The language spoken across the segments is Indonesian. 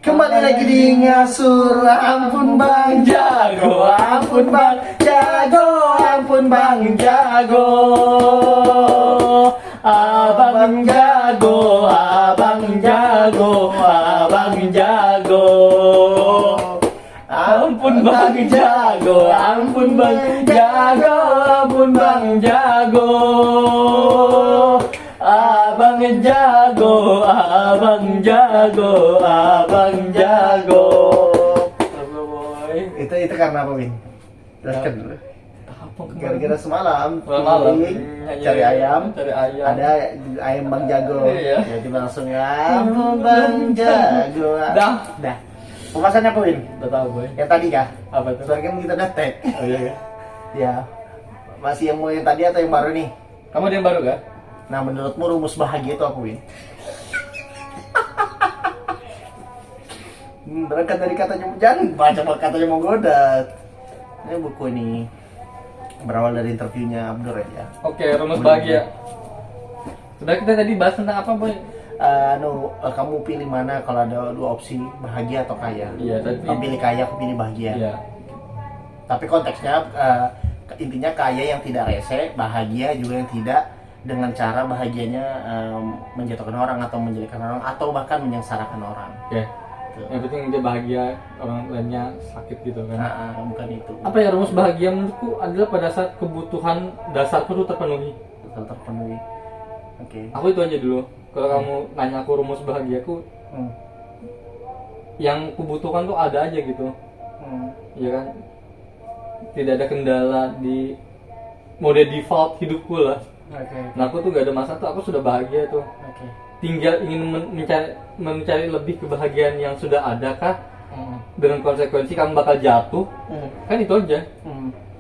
Kembali lagi di Ngasur. Ampun Bang Jago, ampun Bang Jago, ampun Bang Jago. Abang Jago, abang Jago, abang Jago. Ampun Bang Jago, ampun Bang Jago, ampun Bang Jago. Abang Jago, abang Jago, abang Jago. Itu karena apa, Win? Jelaskan dulu. Gara-gara semalam cari ayam, ada ayam Bang Jago. Iya. Jadi langsung ampun Bang Jago. Dah. Pembahasannya apa, Win? Udah tahu, Boy. Yang tadi kah? Apa itu? Soalnya kan kita udah tag. Oh iya ya. Ya. Masih yang mau yang tadi atau yang baru nih? Kamu ada yang baru gak? Nah, menurutmu rumus bahagia itu apa, Win? Berangkat dari katanya, jangan baca katanya mau godat. Ini buku ini berawal dari interviewnya Abdur ya. Oke, rumus bahagia. Sudah kita tadi bahas tentang apa, Boy? Kamu pilih mana kalau ada dua opsi, bahagia atau kaya? Iya, tadi. Kamu pilih kaya, aku pilih bahagia. Iya. Tapi konteksnya intinya kaya yang tidak rese, bahagia juga yang tidak dengan cara bahagianya menjatuhkan orang atau menjadikan orang atau bahkan menyengsarakan orang. Oke. Yang penting dia bahagia, orang lainnya sakit gitu kan. Bukan itu. Apa ya, rumus bahagia menurutku adalah pada saat kebutuhan dasarku tuh terpenuhi. Terpenuhi. Oke. Aku itu aja dulu. Kalau kamu nanya aku rumus bahagiaku, yang kubutuhkan tuh ada aja gitu. Iya kan? Tidak ada kendala di mode default hidupku lah. Oke. Nah aku tuh gak ada masalah tuh, aku sudah bahagia tuh. Oke. Tinggal ingin mencari lebih kebahagiaan yang sudah ada kah? Dengan konsekuensi kamu bakal jatuh, kan itu aja.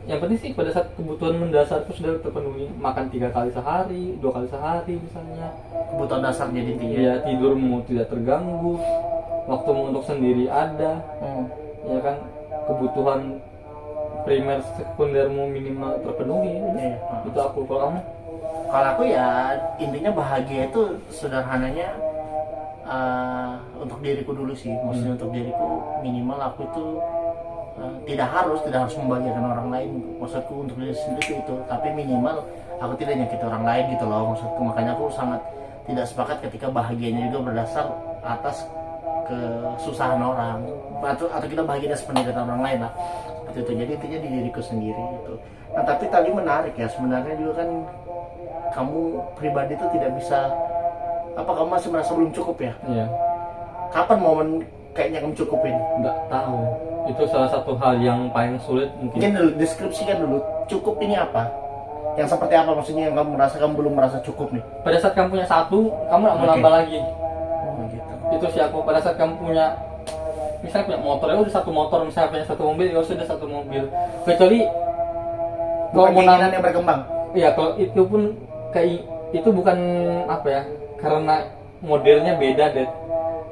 Yang penting sih pada saat kebutuhan mendasarku sudah terpenuhi, makan 3 kali sehari, 2 kali sehari misalnya. Kebutuhan dasar jadi tinggi. Iya, tidurmu tidak terganggu, waktumu untuk sendiri ada, ya kan, kebutuhan primer sekundermu minimal terpenuhi. Iya. Itu aku. Kalau kamu? Kalau aku ya intinya bahagia itu sederhananya untuk diriku dulu sih. Maksudnya untuk diriku minimal aku itu tidak harus membahagiakan orang lain. Maksudku untuk diri sendiri itu, tapi minimal aku tidak nyakiti orang lain gitu loh maksudku. Makanya aku sangat tidak sepakat ketika bahagianya juga berdasar atas kesusahan orang atau kita bahagia atas penderitaan orang lain lah, seperti itu. Jadi intinya di diriku sendiri gitu. Nah tapi tadi menarik ya, sebenarnya juga kan kamu pribadi itu tidak bisa kamu masih merasa belum cukup ya? Iya. Kapan momen kayaknya kamu cukupin? Nggak tahu. Itu salah satu hal yang paling sulit mungkin. Mungkin dulu deskripsikan dulu cukup ini apa? Yang seperti apa maksudnya yang kamu merasa kamu belum merasa cukup nih? Pada saat kamu punya satu, kamu nggak mau nambah lagi. Gitu. Itu sih aku. Pada saat kamu punya, misalnya punya motor, ya udah satu motor. Misalnya punya satu mobil, ya sudah satu mobil. Kecuali Bukan keinginan yang berkembang. Iya, kalau itu pun kayak itu bukan apa ya? Karena modelnya beda deh.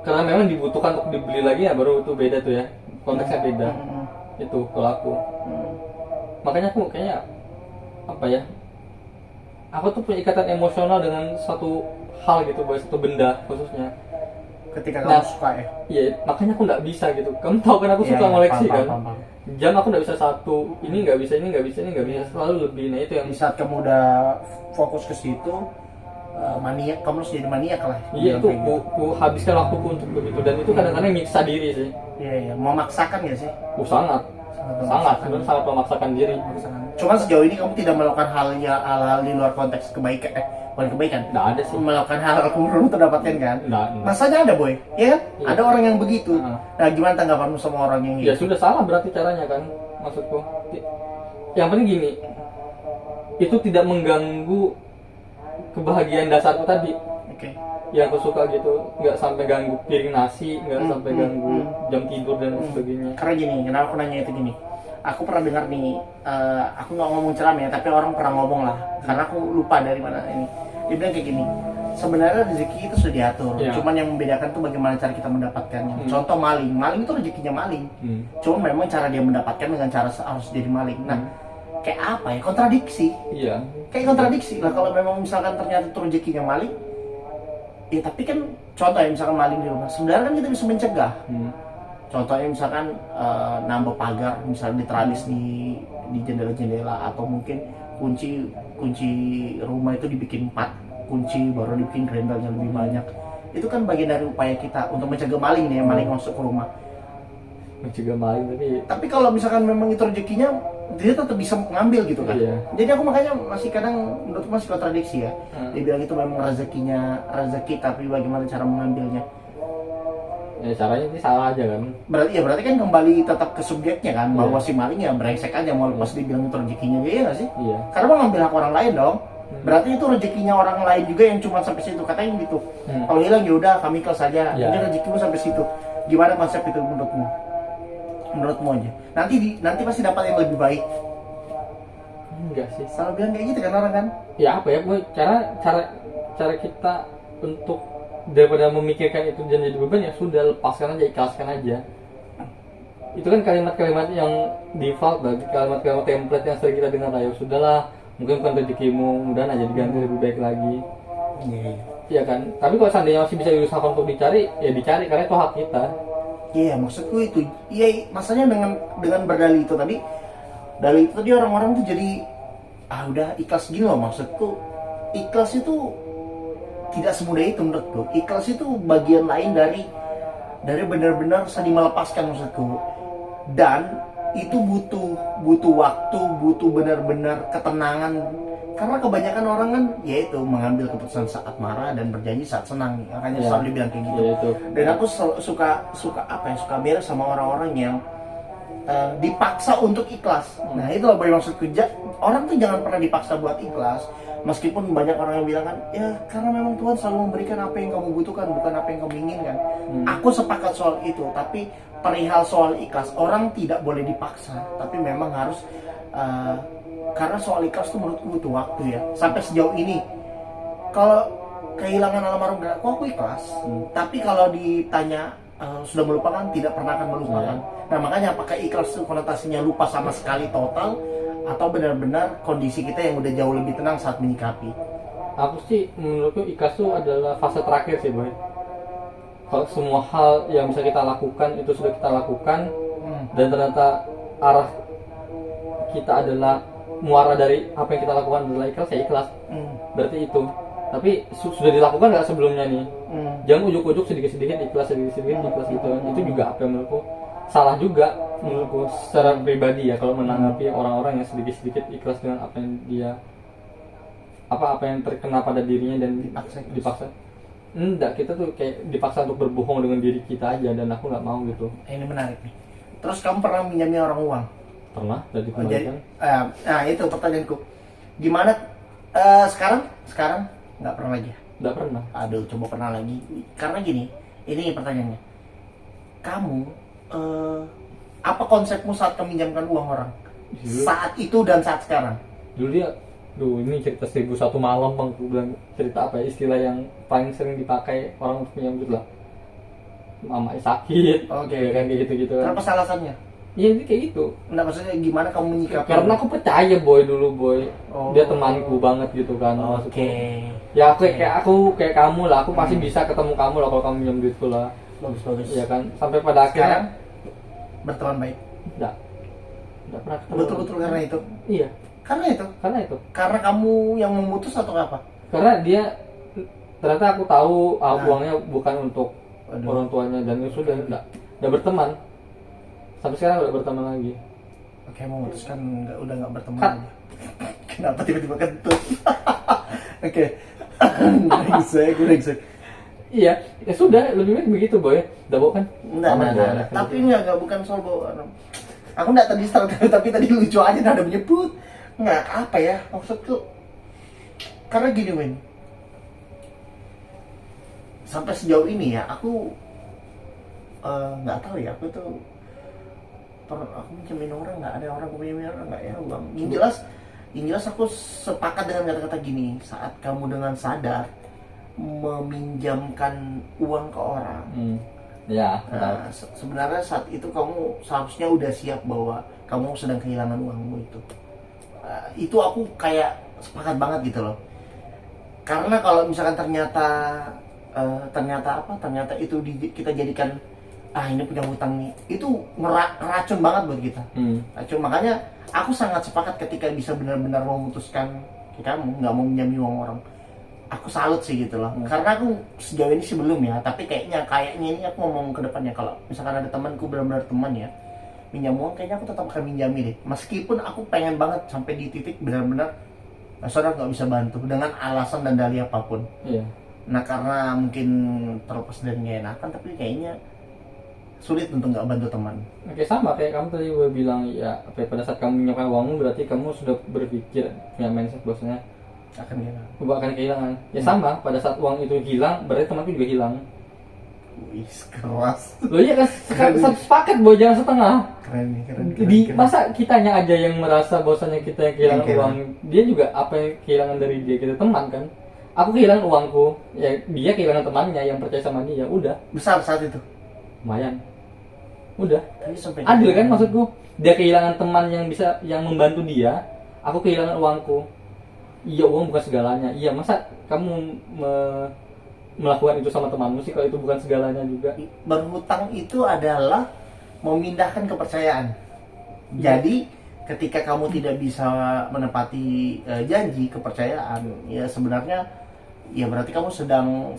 Karena memang dibutuhkan untuk dibeli lagi ya, baru itu beda tuh ya. Konteksnya beda. Itu kalau aku. Makanya aku kayaknya apa ya? Aku tuh punya ikatan emosional dengan satu hal gitu, bahwa satu benda khususnya. Ketika kamu suka ya? Iya, makanya aku nggak bisa gitu. Kamu tahu kan aku suka ngoleksi kan? Jam aku nggak bisa satu, ini nggak bisa, ini nggak bisa, ini nggak bisa, selalu lebih. Nah itu yang di saat kamu udah fokus ke situ, maniak, kamu harus jadi maniak lah. Iya itu, ku habiskan waktuku untuk begitu, dan itu kadang-kadang nyiksa diri sih. Iya, memaksakan ya sih? Sangat, sebenarnya sangat memaksakan diri. Cuman sejauh ini kamu tidak melakukan hal-hal di luar konteks kebaikan, bukan kebaikan. Nggak ada sih. Melakukan hal-hal kurang terdapatkan kan? Nggak. Masanya ada boy, ya kan? Iya. Ada orang yang begitu. Nah gimana tanggapanmu sama orang yang Ya gitu? sudah salah berarti caranya kan, maksudku. Yang penting gini, itu tidak mengganggu kebahagiaan dasarku tadi. Oke. Yang aku suka gitu, nggak sampai ganggu piring nasi, nggak sampai ganggu jam tidur dan sebagainya. Karena gini, kenapa aku nanya itu gini? Aku pernah dengar nih, aku nggak ngomong ceram ya, tapi orang pernah ngomong lah. Karena aku lupa dari mana ini. Dia bilang kayak gini, sebenarnya rezeki itu sudah diatur. Cuman yang membedakan tuh bagaimana cara kita mendapatkannya. Contoh maling itu rezekinya maling. Cuma memang cara dia mendapatkan dengan cara harus jadi maling. Nah, kayak apa ya? Kontradiksi. Iya. Kayak kontradiksi lah kalau memang misalkan ternyata itu rezekinya maling. Ya tapi kan contohnya misalkan maling di rumah, sebenarnya kan kita bisa mencegah. Contohnya misalkan nambah pagar, misalnya diteralis di jendela-jendela, atau mungkin kunci rumah itu dibikin 4 kunci, baru dibikin grendelnya lebih banyak. Itu kan bagian dari upaya kita untuk mencegah maling nih, maling masuk ke rumah. Mencegah maling, Tapi kalau misalkan memang itu rezekinya, dia tetap bisa ngambil gitu kan. Iya. Jadi aku makanya masih kadang menurutku masih kontradiksi ya. Dia bilang itu memang rezeki, tapi bagaimana cara mengambilnya? Ya caranya ini salah aja kan. Berarti kan kembali tetap ke subjeknya kan, bahwa si maling ya brengsek aja mau lepas dibilang itu rezekinya dia, nggak sih? Iya. Karena mau ngambil hak orang lain dong. Berarti itu rezekinya orang lain juga yang cuma sampai situ, katanya gitu. Kalau hilang ya udah kami ikhlas saja. Iya. Ini rezekimu sampai situ. Gimana konsep itu menurutmu aja? Nanti pasti dapat yang lebih baik. Enggak sih. Selalu bilang kayak gitu kan orang kan? Ya apa ya, boy, cara kita untuk daripada memikirkan itu dan jadi beban, ya sudah, lepaskan aja, ikhlaskan aja. Itu kan kalimat-kalimat yang default, kalimat-kalimat template yang sering kita dengar. Ayo sudahlah, mungkin bukan rezekimu, mudahan aja diganti lebih baik lagi. Iya kan. Tapi kalau seandainya masih bisa diusahakan untuk dicari, ya dicari, karena itu hak kita. Iya, maksudku itu. Iya, maksudnya dengan berdalih itu tadi, dalih itu tadi orang-orang tuh jadi udah ikhlas gini loh. Maksudku ikhlas itu tidak semudah itu menurutku. Ikhlas itu bagian lain dari benar-benar saling melepaskan, maksudku. Dan itu butuh waktu, butuh benar-benar ketenangan. Karena kebanyakan orang kan yaitu mengambil keputusan saat marah dan berjanji saat senang. Makanya selalu dibilang kayak gitu. Ya, itu. Dan aku suka beres sama orang-orang yang dipaksa untuk ikhlas. Nah itu loh boy, maksudku, orang tuh jangan pernah dipaksa buat ikhlas. Meskipun banyak orang yang bilang kan, ya karena memang Tuhan selalu memberikan apa yang kamu butuhkan, bukan apa yang kamu inginkan. Aku sepakat soal itu, tapi perihal soal ikhlas, orang tidak boleh dipaksa, tapi memang harus karena soal ikhlas tuh menurutku butuh waktu ya. Sampai sejauh ini, kalau kehilangan almarhum aku ikhlas. Tapi kalau ditanya sudah melupakan, tidak pernah akan melupakan. Nah makanya apakah ikhlas itu konotasinya lupa sama sekali total, atau benar-benar kondisi kita yang udah jauh lebih tenang saat menyikapi? Aku sih menurutku ikhlas itu adalah fase terakhir sih, boy. Kalau semua hal yang bisa kita lakukan itu sudah kita lakukan, dan ternyata arah kita adalah muara dari apa yang kita lakukan adalah ikhlas, ya ikhlas. Berarti itu. Tapi sudah dilakukan nggak sebelumnya nih? Jangan ujuk-ujuk sedikit-sedikit ikhlas ikhlas gitu. Itu juga apa yang menurutku salah juga menurutku secara pribadi ya, kalau menanggapi orang-orang yang sedikit-sedikit ikhlas dengan apa yang dia apa yang terkena pada dirinya dan dipaksa. Enggak, kita tuh kayak dipaksa untuk berbohong dengan diri kita aja, dan aku nggak mau gitu. Ini menarik nih. Terus kamu pernah minjami orang uang? Pernah, dari Jadi, nah itu pertanyaanku. Gimana sekarang nggak pernah lagi? Nggak pernah. Aduh, coba pernah lagi. Karena gini, ini pertanyaannya. Kamu apa konsepmu saat meminjamkan uang orang? Saat itu dan saat sekarang? Dulu dia, ini cerita 1001 malam, bang. Aku bilang cerita apa ya, istilah yang paling sering dipakai orang untuk pinjam duit lah. Mama sakit, Oke. kan kayak gitu-gitu kan. Kenapa alasannya? Iya, ini kayak gitu. Nggak, maksudnya gimana kamu menyikapi? Karena aku percaya boy dulu, boy. Oh. Dia temanku banget gitu kan. Oke. Ya kayak kamu lah, aku pasti bisa ketemu kamu lah kalau kamu minjem duitku lah. Bagus. Iya kan, sampai pada akhirnya Sekarang berteman baik. enggak pernah ketemu. Betul-betul karena itu. Iya, Karena itu. Karena kamu yang memutus atau apa? karena dia ternyata aku tahu uangnya bukan untuk Waduh. orang tuanya, dan itu sudah enggak berteman. Sampai sekarang enggak berteman lagi. Oke, memutuskan udah nggak berteman Cut. lagi. Kenapa tiba-tiba kentut? Oke. Brengsek. Iya, ya sudah, lebih baik begitu boy. Udah bawa kan? Nah. Tapi enggak, bukan soal bawa. Aku enggak tadi start, tapi tadi lucu aja nada menyebut. Enggak, apa ya maksudku? Karena gini, Win. Sampai sejauh ini ya, aku nggak tahu ya, aku tuh aku minjemin orang, nggak ada orang aku minjemin orang, nggak ya uang. Yang jelas aku sepakat dengan kata-kata gini, saat kamu dengan sadar meminjamkan uang ke orang, Ya, sebenarnya saat itu kamu seharusnya udah siap bahwa kamu sedang kehilangan uangmu itu. Itu aku kayak sepakat banget gitu loh. Karena kalau misalkan ternyata ternyata itu kita jadikan ini punya hutang nih, itu ngeracun banget buat kita. Racun. Makanya aku sangat sepakat ketika bisa benar-benar memutuskan kamu nggak mau minjami uang orang. Aku salut sih gitu loh. Karena aku sejauh ini sih belum ya, tapi kayaknya ini aku ngomong ke depannya, kalau misalkan ada temanku benar-benar teman ya minjam uang, kayaknya aku tetap akan minjami deh, meskipun aku pengen banget sampai di titik benar-benar saudara nggak bisa bantu dengan alasan dan dalih apapun. Nah karena mungkin terlepas dari nggak enakan, tapi kayaknya sulit untuk nggak bantu teman. Oke, sama kayak kamu tadi gue bilang ya, pada saat kamu menyokong uangmu berarti kamu sudah berpikir, punya mindset bahwasanya akan kehilangan. Ya sama, pada saat uang itu hilang berarti temanku juga hilang. Wih, keras. Loh iya kan, sepakat bahwa jangan setengah. Keren. Masa kitanya aja yang merasa bahwasanya kita yang kehilangan uang, dia juga apa yang kehilangan dari dia, kita teman kan. Aku kehilangan uangku, ya dia kehilangan temannya yang percaya sama dia, udah. Besar saat itu. Lumayan. Udah. Adil kan maksudku. Dia kehilangan teman yang membantu dia, aku kehilangan uangku. Iya, uang bukan segalanya. Iya, masa kamu melakukan itu sama temanmu sih kalau itu bukan segalanya juga? Berhutang itu adalah memindahkan kepercayaan. Jadi ketika kamu tidak bisa menepati janji kepercayaan, ya sebenarnya ya berarti kamu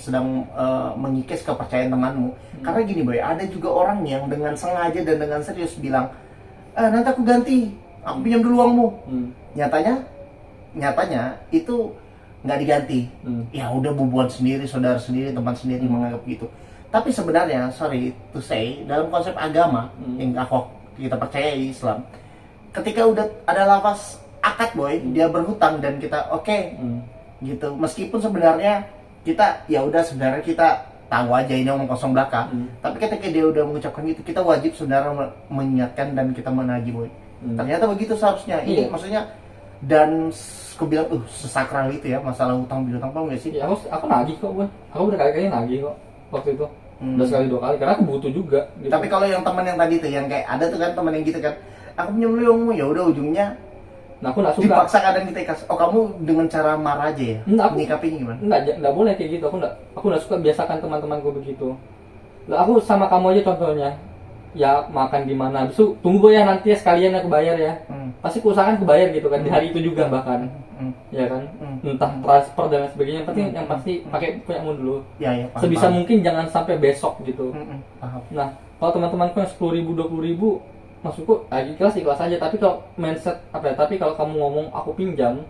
sedang mengikis kepercayaan temanmu. Karena gini boy, ada juga orang yang dengan sengaja dan dengan serius bilang, nanti aku ganti, aku pinjam dulu uangmu. Nyatanya itu nggak diganti. Ya udah bubuan sendiri, saudara sendiri, teman sendiri menganggap gitu. Tapi sebenarnya, sorry to say, dalam konsep agama yang kita percaya di Islam, ketika udah ada lafaz akad boy, dia berhutang dan kita gitu. Meskipun sebenarnya kita ya udah sebenarnya kita tahu aja ini omong kosong belaka, tapi ketika dia udah mengucapkan itu, kita wajib sebenarnya mengingatkan dan kita menagih boy. Ternyata begitu seharusnya. Ini maksudnya, dan aku bilang sesakral itu ya masalah hutang piutang, paham gak sih? Ya, aku nagih kok gue. Aku berkali-kali nagih kok waktu itu. Udah sekali 2 kali karena aku butuh juga gitu. Tapi kalau yang teman yang tadi tuh, yang kayak ada tuh kan teman yang gitu kan, aku pinjam dulu uangmu, ya udah ujungnya aku nggak suka. Dipaksa kadang kita ikhlas. Kamu dengan cara marah aja ya? Menyikapinya gimana? Nggak boleh kayak gitu. Aku nggak suka biasakan teman-temanku begitu. Lah aku sama kamu aja contohnya. Ya makan di mana, besok tunggu ya nanti ya sekalian aku bayar ya. Pasti kuusahakan kebayar gitu kan di hari itu juga bahkan. Ya kan, entah transfer dan sebagainya. Yang pasti pakai punyamu dulu. Ya, paham, sebisa paham. mungkin jangan sampai besok gitu. Paham. Nah kalau teman-temanku yang 10.000, 20.000, maksudku ikhlas aja. Tapi kalau mindset tapi kalau kamu ngomong aku pinjam,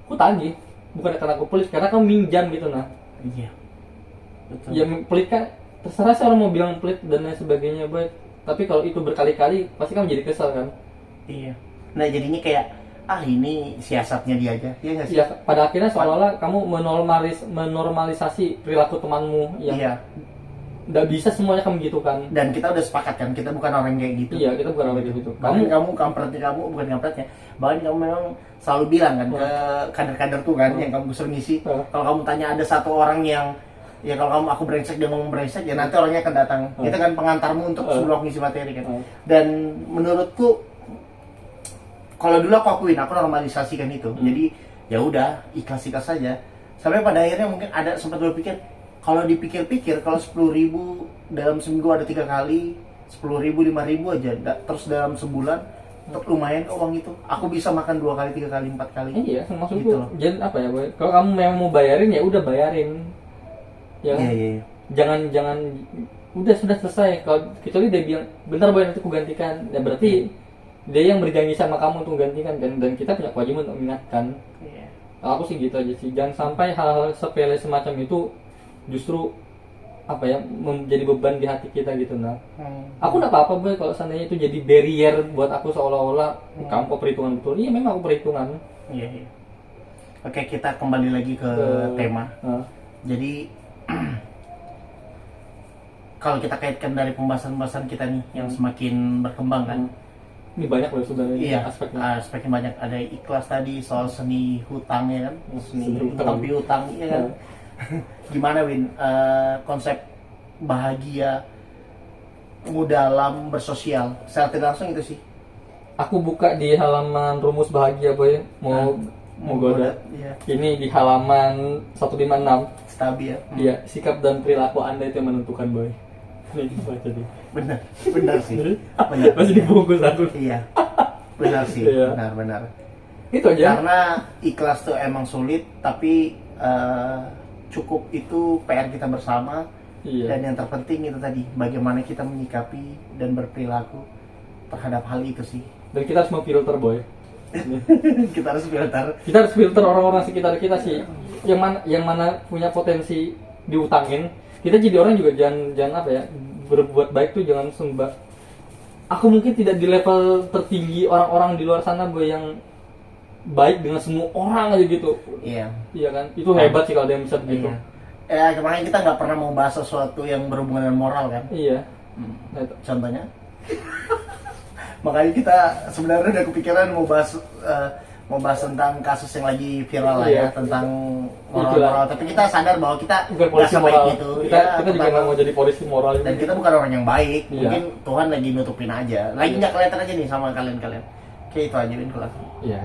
aku tagih. Bukan karena aku pelit, karena kamu minjam gitu. Nah iya, betul. Ya pelit kan terserah sih orang mau bilang pelit dan lain sebagainya boy. Tapi kalau itu berkali-kali pasti kamu jadi kesal kan. Iya. Nah jadinya kayak ini siasatnya dia aja, iya nggak sih? Ya, pada akhirnya seolah-olah kamu menormalisasi perilaku temanmu yang nggak bisa semuanya kamu gitu kan. Dan kita udah sepakat kan, kita bukan orang kayak gitu. Iya, kita bukan orang kayak gitu. Kamu bukan kampretnya. Bahkan kamu memang selalu bilang kan ke kader-kader tuh kan yang kamu suruh ngisi. Kalau kamu tanya ada satu orang yang ya kalau aku brengsek, dia ngomong brengsek, ya nanti orangnya akan datang. Itu kan pengantarmu untuk sebelum ngisi materi kan. Dan menurutku kalau dulu aku akuin, aku normalisasikan itu. Jadi ya udah ikhlas saja. Sampai pada akhirnya mungkin ada sempat berpikir, kalau dipikir-pikir kalau 10.000 dalam seminggu ada 3 kali, 10.000, 5.000 aja, terus dalam sebulan lumayan kok uang itu. Aku bisa makan 2 kali, 3 kali, 4 kali. Iya, maksudku gitu. Jadi apa ya, boy? Kalau kamu memang mau bayarin ya udah bayarin. Ya kan? Iya. Jangan udah sudah selesai. Kalau kecuali dia bilang bentar boy nanti aku gantikan, ya berarti dia yang berjanji sama kamu untuk gantikan dan kita punya kewajiban untuk mengingatkan. Kalau aku sih gitu aja sih. Jangan sampai hal-hal sepele semacam itu justru menjadi beban di hati kita gitu. Nah aku nggak apa-apa boy kalau seandainya itu jadi barrier buat aku seolah-olah kamu kok perhitungan betul. Iya memang aku perhitungan. Iya. Oke, kita kembali lagi ke tema. Jadi kalau kita kaitkan dari pembahasan kita nih yang semakin berkembang kan, ini banyak loh sebenarnya aspeknya banyak. Ada ikhlas tadi, soal seni hutang ya kan, seni hutang piutang ya kan. Gimana Win, konsep bahagia dalam bersosial secara tidak langsung itu sih. Aku buka di halaman rumus bahagia boy, mau Mugodat. Iya. Ini di halaman 156. Stabil ya. Iya, sikap dan perilaku Anda itu yang menentukan, boy. Ini baca deh. Benar sih. Benar. Masih dibungkus aku. Iya. Benar sih. Iya. Benar. Itu aja. Karena ikhlas tuh emang sulit, tapi cukup itu PR kita bersama. Iya. Dan yang terpenting itu tadi, bagaimana kita menyikapi dan berperilaku terhadap hal itu sih. Dan kita harus memfilter, boy. Kita harus filter. Kita harus filter orang-orang sekitar kita sih. Yang mana punya potensi diutangin. Kita jadi orang juga jangan apa ya, berbuat baik tuh jangan sembah. Aku mungkin tidak di level tertinggi orang-orang di luar sana, boy, yang baik dengan semua orang aja gitu. Iya. Iya kan? Itu hebat sih kalau ada yang bisa begitu. Iya. Makanya kita nggak pernah mau bahas sesuatu yang berhubungan dengan moral kan. Iya. Nah, itu contohnya. Makanya kita sebenarnya udah kepikiran mau bahas tentang kasus yang lagi viral lah Iya. ya, tentang moral-moral. Tapi kita sadar bahwa kita Bukan nggak polisi sebaik moral. itu. Kita juga nggak mau jadi polisi moral. Dan kita bukan orang yang baik. Iya. Mungkin Tuhan lagi nutupin aja. Lagi nggak kelihatan aja nih sama kalian. Oke, itu aja Win kalau aku. Iya.